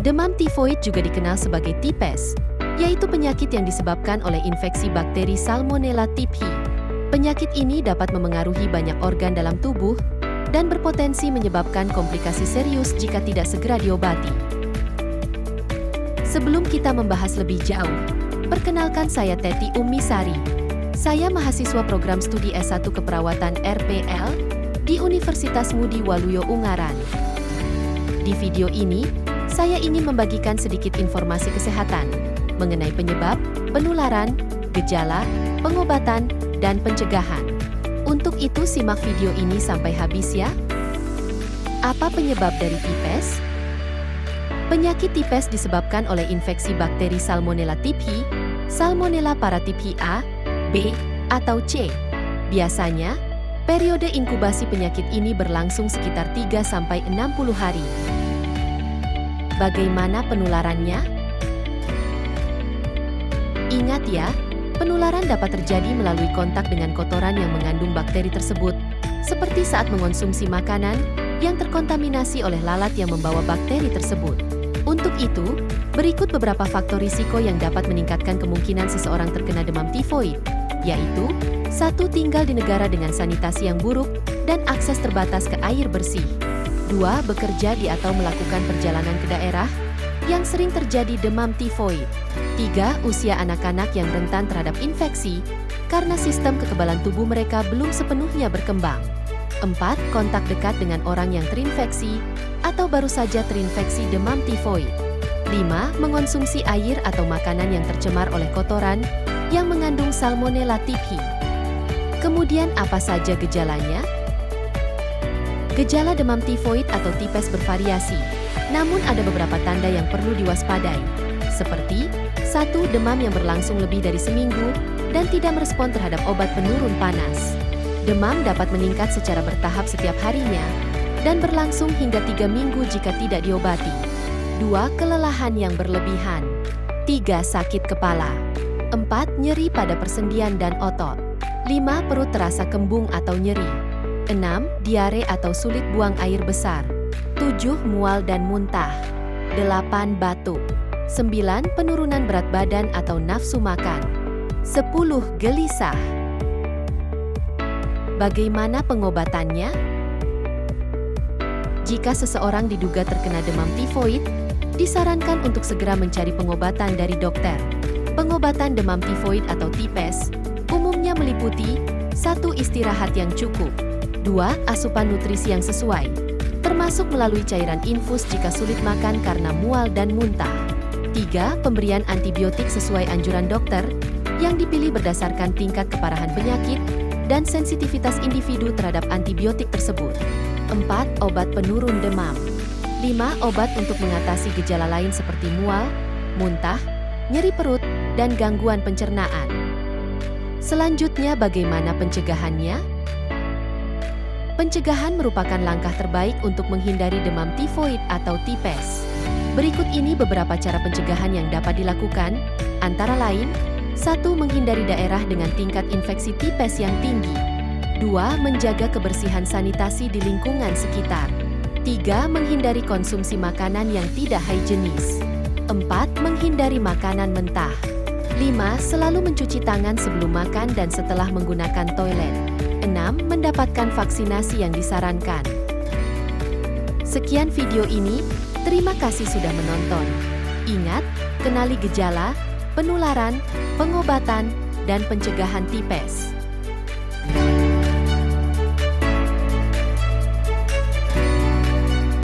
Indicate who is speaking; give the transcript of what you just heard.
Speaker 1: Demam tifoid juga dikenal sebagai tipes, yaitu penyakit yang disebabkan oleh infeksi bakteri Salmonella typhi. Penyakit ini dapat memengaruhi banyak organ dalam tubuh dan berpotensi menyebabkan komplikasi serius jika tidak segera diobati. Sebelum kita membahas lebih jauh, perkenalkan saya Teti Ummisari. Saya mahasiswa program studi S1 Keperawatan RPL di Universitas Ngudi Waluyo Ungaran. Di video ini, saya ingin membagikan sedikit informasi kesehatan mengenai penyebab, penularan, gejala, pengobatan, dan pencegahan. Untuk itu simak video ini sampai habis ya. Apa penyebab dari tipes? Penyakit tipes disebabkan oleh infeksi bakteri Salmonella typhi, Salmonella paratyphi A, B, atau C. Biasanya, periode inkubasi penyakit ini berlangsung sekitar 3–60 hari. Bagaimana penularannya? Ingat ya, penularan dapat terjadi melalui kontak dengan kotoran yang mengandung bakteri tersebut, seperti saat mengonsumsi makanan yang terkontaminasi oleh lalat yang membawa bakteri tersebut. Untuk itu, berikut beberapa faktor risiko yang dapat meningkatkan kemungkinan seseorang terkena demam tifoid, yaitu 1. Tinggal di negara dengan sanitasi yang buruk dan akses terbatas ke air bersih. 2. Bekerja di atau melakukan perjalanan ke daerah yang sering terjadi demam tifoid. 3. Usia anak-anak yang rentan terhadap infeksi karena sistem kekebalan tubuh mereka belum sepenuhnya berkembang. 4. Kontak dekat dengan orang yang terinfeksi atau baru saja terinfeksi demam tifoid. 5. Mengonsumsi air atau makanan yang tercemar oleh kotoran yang mengandung Salmonella typhi. Kemudian apa saja gejalanya? Gejala demam tifoid atau tipes bervariasi, namun ada beberapa tanda yang perlu diwaspadai, seperti 1. Demam yang berlangsung lebih dari seminggu dan tidak merespon terhadap obat penurun panas. Demam dapat meningkat secara bertahap setiap harinya dan berlangsung hingga 3 minggu jika tidak diobati. 2. Kelelahan yang berlebihan. 3. Sakit kepala. 4. Nyeri pada persendian dan otot. 5. Perut terasa kembung atau nyeri. 6. Diare atau sulit buang air besar. 7. Mual dan muntah. 8. Batuk. 9. Penurunan berat badan atau nafsu makan. 10. Gelisah. Bagaimana pengobatannya? Jika seseorang diduga terkena demam tifoid, disarankan untuk segera mencari pengobatan dari dokter. Pengobatan demam tifoid atau tipes umumnya meliputi 1. Istirahat yang cukup. 2. Asupan nutrisi yang sesuai, termasuk melalui cairan infus jika sulit makan karena mual dan muntah. 3. Pemberian antibiotik sesuai anjuran dokter, yang dipilih berdasarkan tingkat keparahan penyakit dan sensitivitas individu terhadap antibiotik tersebut. 4. Obat penurun demam. 5. Obat untuk mengatasi gejala lain seperti mual, muntah, nyeri perut, dan gangguan pencernaan. Selanjutnya, bagaimana pencegahannya? Pencegahan merupakan langkah terbaik untuk menghindari demam tifoid atau tipes. Berikut ini beberapa cara pencegahan yang dapat dilakukan, antara lain: 1. Menghindari daerah dengan tingkat infeksi tipes yang tinggi. 2. Menjaga kebersihan sanitasi di lingkungan sekitar. 3. Menghindari konsumsi makanan yang tidak higienis. 4. Menghindari makanan mentah. 5. Selalu mencuci tangan sebelum makan dan setelah menggunakan toilet. 6. Mendapatkan vaksinasi yang disarankan. Sekian video ini, terima kasih sudah menonton. Ingat, kenali gejala, penularan, pengobatan, dan pencegahan tipes.